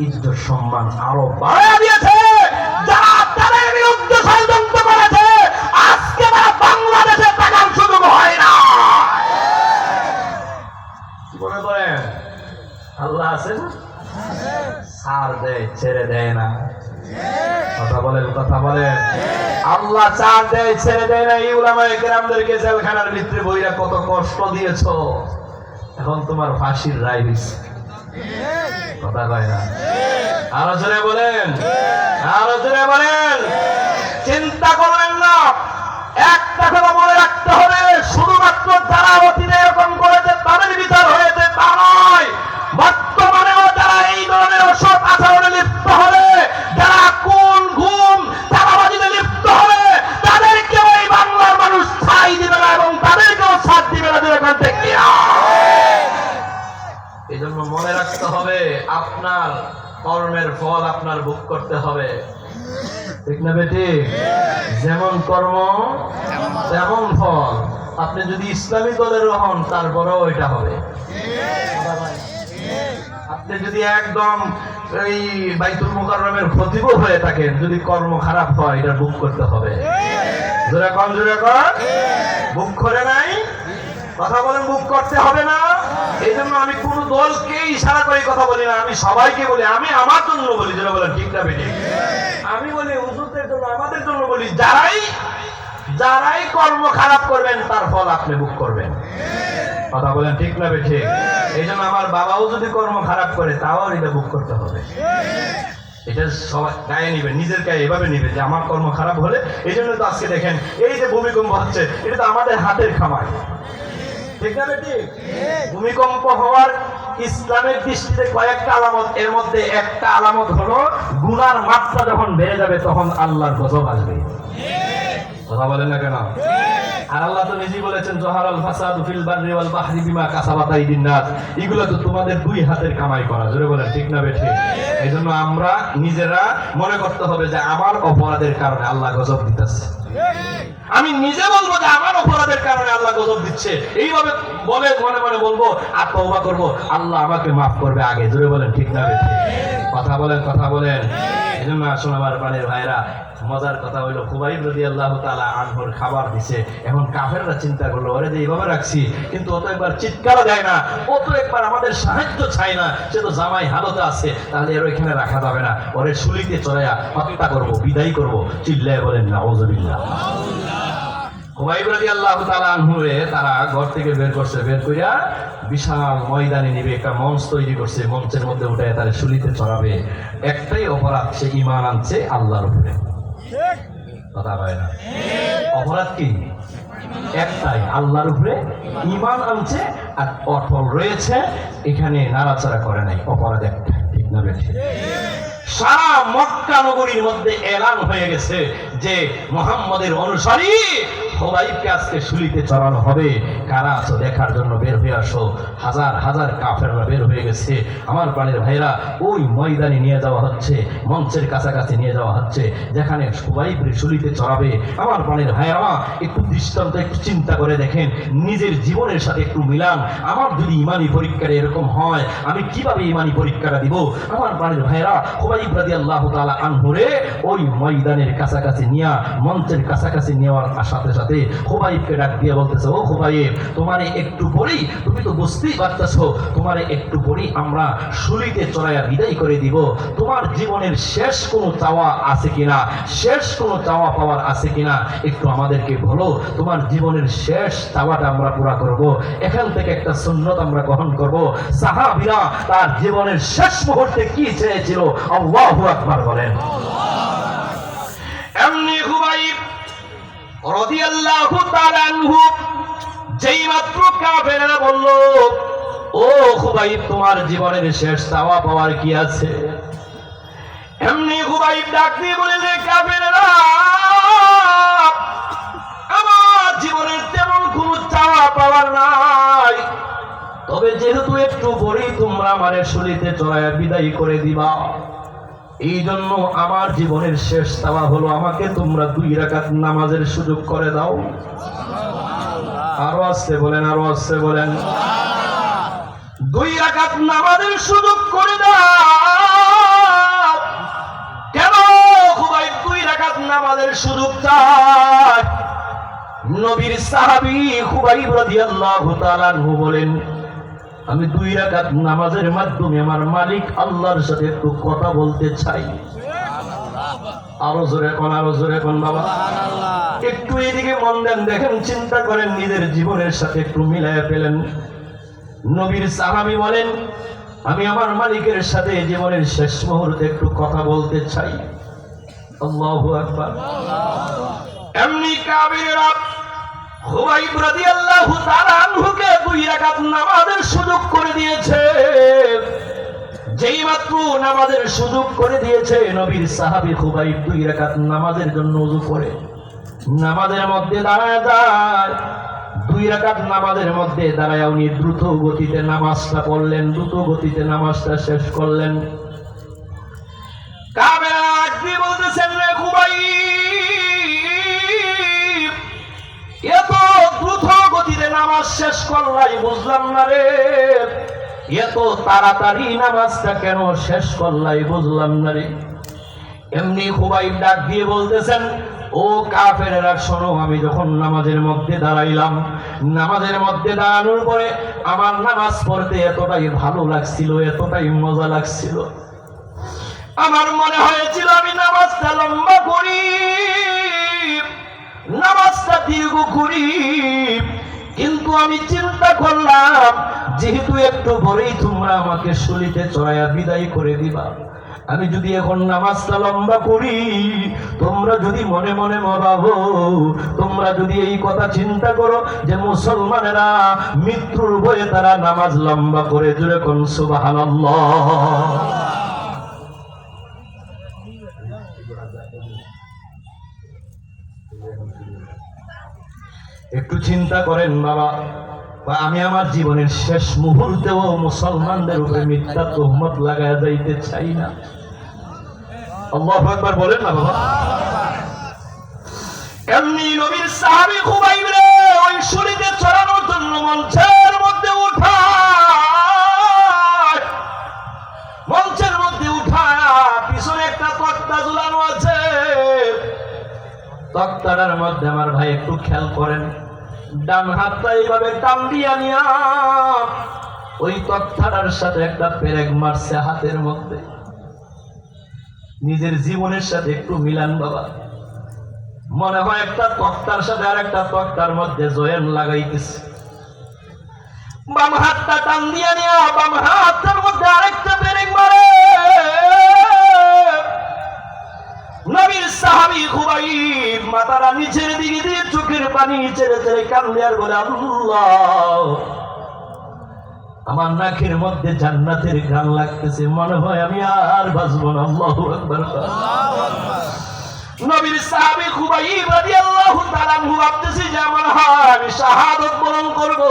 ইজ্জত সম্মান আরো বাড়িয়ে দিয়েছে। যারা তাদের বিরুদ্ধে ষড়যন্ত্র করেছে আজকে তারা বাংলাদেশে থাকার সুযোগ হয় না। মনে করেন আল্লাহ আছে না, ছাড় দেয় ছেড়ে দেয় না। কথা বলেন, কথা বলেন। আল্লাহ ছাড় দেয় ছেড়ে দেয় না। এই উলামায়ে কেরামদেরকে জেলখানার ভিতরে বইরা কত কষ্ট দিয়েছো, এখন তোমার ফাঁসির রায় হইছে। কথা কয় না? আরো জোরে বলেন, আরো জোরে বলেন। চিন্তা করবেন না, একটা কথা মনে রাখতে হবে, শুধুমাত্র যারা অতীতে এরকম করেছে তাদের বিচার হয়েছে তা নয়, বর্তমানেও যারা এই ধরনের অসৎ আচরণে লিপ্ত হবে, যারা খুন গুম চাঁদাবাজিতে লিপ্ত হবে, তাদেরকেও এই বাংলার মানুষ ছাই দিবে না এবং তাদেরকেও ছাড় দিবে না। এখান থেকে এই জন্য মনে রাখতে হবে, আপনার কর্মের ফল আপনার ভোগ করতে হবে। ঠিক না বেটি? যেমন কর্ম তেমন ফল। আপনি যদি ইসলামী দলের হন তারপরেও এটা হবে। আপনি যদি একদম এই বাইতুল মুকাররমের খতিব হয়ে থাকেন, যদি কর্ম খারাপ হয় এটা ভোগ করতে হবে। জোরে কম, জোরে কম। ভোগ করে নাই, কথা বলেন, ভোগ করতে হবে না। এই জন্য আমি কোন দলকে ইশারা করে কথা বলি না, আমি সবাইকে বলি, আমি আমার জন্য বলি। যেটা বলেন ঠিক না বেটি? আমি বলি হুজুরদের জন্য, আমাদের জন্য বলি, যারাই কর্ম খারাপ করবেন তার ফল আপনি ভোগ করবেন। কথা বলেন ঠিক না বেটি? এই জন্য আমার বাবাও যদি কর্ম খারাপ করে তাও এটা ভোগ করতে হবে। এটা সবাই গায়ে নিবে, নিজের গায়ে এভাবে নিবে যে আমার কর্ম খারাপ হলে। এই জন্য তো আজকে দেখেন এই যে ভূমিকম্প হচ্ছে, এটা তো আমাদের হাতের খামার। ঠিক না বেটি? ভূমিকম্প হওয়ার ইসলামের দৃষ্টিতে কয়েকটা আলামত, এর মধ্যে একটা আলামত হলো গুনার মাত্রা যখন বেড়ে যাবে তখন আল্লাহর গজব আসবে। কথা বলেন না কেন? আর আল্লাহ তো নিজেই বলেছেন জহারাল ফাসাদু ফিল বাররি ওয়াল বাহরি বিমা কাসাবাত আইদিন নাস। এগুলো তো তোমাদের দুই হাতের কামাই করা। জোরে বলেন ঠিক না বেঠি? এই জন্য আমরা নিজেরা মনে করতে হবে যে আমার অপরাধের কারণে আল্লাহ গজব দিতেছে। আমি নিজে বলবো যে আমার অপরাধের কারণে আল্লাহ গজব দিচ্ছে, এইভাবে বলে মনে মনে বলবো আর তওবা করবো, আল্লাহ আমাকে মাফ করবে আগে। জোরে বলেন ঠিক না বেঠি? কথা বলেন, কথা বলেন। এই জন্য আসুন আমার প্রাণের ভাইরা, মজার কথা হইলো খুবাইব রাদিয়াল্লাহু তাআলা আনহুর খাবার দিছে। এখন কাফেররা চিন্তা করলো ওরে যে এইভাবে রাখছি, কিন্তু ও তো একবার চিৎকার দেয় না, ও তো একবার আমাদের সাহায্য চায় না, সে তো জামাই হালতে আছে, তাহলে এর ওইখানে রাখা যাবে না, ওরে শুলিতে চড়াইয়া হত্যা করবো, বিদায় করবো। চিল্লায় বলেন নাউযুবিল্লাহ। খুবাইব রাদিয়াল্লাহু তাআলা আনহুরে তারা ঘর থেকে বের করছে, বের কইরা বিশাল ময়দানে নিবে, একটা মঞ্চ তৈরি করছে, মঞ্চের মধ্যে উঠে তারা শুলিতে চড়াবে। একটাই অপরাধ, সে ঈমান আনছে আল্লাহর উপরে। কথা হয় না? অপরাধ কি? একটাই, আল্লাহর উপরে ঈমান আনছে আর অটল রয়েছে, এখানে নাড়াচাড়া করে নাই। অপরাধ একটা। ঠিক না বেঠি? সারা মক্কা নগরীর মধ্যে এলান হয়ে গেছে যে মুহাম্মদের অনুসারী খুবাইবকে আজকে শুলিতে চড়ানো হবে। কারা আছো দেখার জন্য বের হয়ে আসো। হাজার হাজার কাফেররা বের হয়ে গেছে। আমার প্রাণের ভাইরা, ওই ময়দানে নিয়ে যাওয়া হচ্ছে, মঞ্চের কাছাকাছি নিয়ে যাওয়া হচ্ছে, যেখানে খুবাইবকে শুলিতে চড়াবে। আমার প্রাণের ভাইরা, একটু দৃষ্টান্ত, একটু চিন্তা করে দেখেন, নিজের জীবনের সাথে একটু মিলান। আমার যদি ইমানি পরীক্ষাটা এরকম হয়, আমি কিভাবে ইমানি পরীক্ষাটা দিব? আমার প্রাণের ভাইরা, খুবাইব রাদিয়াল্লাহু তাআলা আনহুরে ওই ময়দানের কাছাকাছি নিয়ে, মঞ্চের কাছাকাছি নেওয়ার সাথে সাথে খুবাইবকে ডাক দিয়ে বলতেছে, ও খুবাইব, তোমারে একটু পরেই, তুমি তো বুঝতেই পারতেছো, তোমারে একটু পরেই আমরা শুলিতে চড়াইয়া বিদায় করে দিব। তোমার জীবনের শেষ কোনো চাওয়া আছে কিনা, শেষ কোনো চাওয়া পাওয়ার আছে কিনা, একটু আমাদেরকে বলো। তোমার জীবনের শেষ চাওয়াটা আমরা পুরা করব। এখান থেকে একটা সুন্নত আমরা গ্রহণ করব। সাহাবীরা তার জীবনের শেষ মুহূর্তে কি চেয়েছিল? আল্লাহু আকবার বলেন। এমনি খুবাইব রাদিয়াল্লাহু তাআলা আনহু যেই মাত্র কাফেররা বলল, ও খুবাইব, তোমার জীবনের শেষ চাওয়া পাওয়ার কি আছে? এমনি খুবাইব ডাক দিয়ে বলে যে, কাফেররা, আমার জীবনের তেমন কোনো চাওয়া পাওয়ার নাই, তবে যেহেতু একটু পরেই তোমরা আমারে শুলিতে চড়াইয়া বিদায় করে দিবা, এই জন্য আমার জীবনের শেষ চাওয়া হলো, আমাকে তোমরা 2 রাকাত নামাজের সুযোগ করে দাও। আরো আসছে বলেন, আরো আসছে বলেন। 2 রাকাত নামাজের সুযোগ করে দাও। নবীর সাহাবী খুবাইব রাদিয়াল্লাহু তাআলা আনহু বলেন, আমি 2 রাকাত নামাজের মাধ্যমে আমার মালিক আল্লাহর সাথে একটু কথা বলতে চাই। আরো জোরে কোন বাবা, একটু এদিকে মন দেন, দেখেন, চিন্তা করেন, নিজের জীবনের সাথে একটু মিলায়া ফেলেন। নবীর সাহাবী বলেন, আমি আমার মালিকের সাথে জীবনের শেষ মুহূর্তে একটু কথা বলতে চাই। আল্লাহু আকবার। এমনি কাফিররা খুবাইব রাদিয়াল্লাহু তাআলা আনহুকে 2 রাকাত নামাজের সুযোগ করে দিয়েছে। যেই মাত্র নামাজের সুযোগ করে দিয়েছে, নবীর সাহাবী খুবাইব 2 রাকাত নামাজের জন্য ওযু করে নামাজের মধ্যে দাঁড়ায় যায়। 2 রাকাত নামাজের মধ্যে দাঁড়ায় উনি দ্রুত গতিতে নামাজটা পড়লেন, দ্রুত গতিতে নামাজটা শেষ করলেন। কাফেররা কি বলতেছেন, রে খুবাইব, এত দ্রুত গতিতে নামাজ শেষ করলাই, বুঝলাম না রে, এত তাড়াতাড়ি নামাজটা কেন শেষ করলাই, বুঝলাম না রে। এমনি খুবাইব ডাক দিয়ে বলতেছেন, ও কাফেরেরা শোনো, আমি যখন নামাজের মধ্যে দাঁড়াইলাম, নামাজের মধ্যে দাঁড়ানোর পরে আমার নামাজ পড়তে এতটাই ভালো লাগছিল, এতটাই মজা লাগছিল, আমার মনে হয়েছিল আমি নামাজটা লম্বা করি, নামাজটা দীর্ঘ করি। কিন্তু আমি চিন্তা করলাম, যেহেতু একটু পরেই তোমরা আমাকে শুলিতে চড়াইয়া বিদায় করে দিবা, আমি যদি এখন নামাজটা লম্বা করি, তোমরা যদি মনে মনে মরাবো, তোমরা যদি এই কথা চিন্তা করো যে মুসলমানেরা মৃত্যুর ভয়ে তারা নামাজ লম্বা করে, জুড়ে কোন সুবহানাল্লাহ। একটু চিন্তা করেন বাবা, আমি আমার জীবনের শেষ মুহূর্তেও মুসলমানদের উপরে মিথ্যা তুহমত লাগায় যাইতে চাই না। আল্লাহু আকবার বলেন না বাবা। এমনি নবীর সাহাবী খুবাইব রে ওই শুলিতে চড়ানোর জন্য মঞ্চের মধ্যে উঠায়, মঞ্চের মধ্যে উঠায় পিছনে একটা তক্তা ঝুলানো আছে। তক্তাটার মধ্যে আমার ভাই একটু খেয়াল করেন, ডান হাতটা এইভাবে টান দিয়া নিয়া ওই তক্তাটার সাথে একটা পেরেক মারছে হাতের মধ্যে। নিজের জীবনের সাথে একটু মিলান বাবা, মনে হয় একটা তক্তার সাথে আর একটা তক্তার মধ্যে জয়েন লাগাইতেছে। বাম হাতটা টান দিয়া নিয়া বাম হাতের মধ্যে আরেকটা পেরেক মারে। নবীর সাহাবী খুবাইব মাথাটা নিচের দিকে দিয়ে চোখের পানি ছেড়ে ছেড়ে কান্দে আর বলে, আল্লাহ, আমার নাকের মধ্যে জান্নাতের ঘ্রাণ লাগতেছে, মনে হয় আমি আর বাঁচব না। আল্লাহু আকবার। নবীর সাহাবী খুবাইব রাদিয়াল্লাহু তাআলা আনহু ভাবতেছে যে আমার হয় আমি শাহাদাত বরণ করব।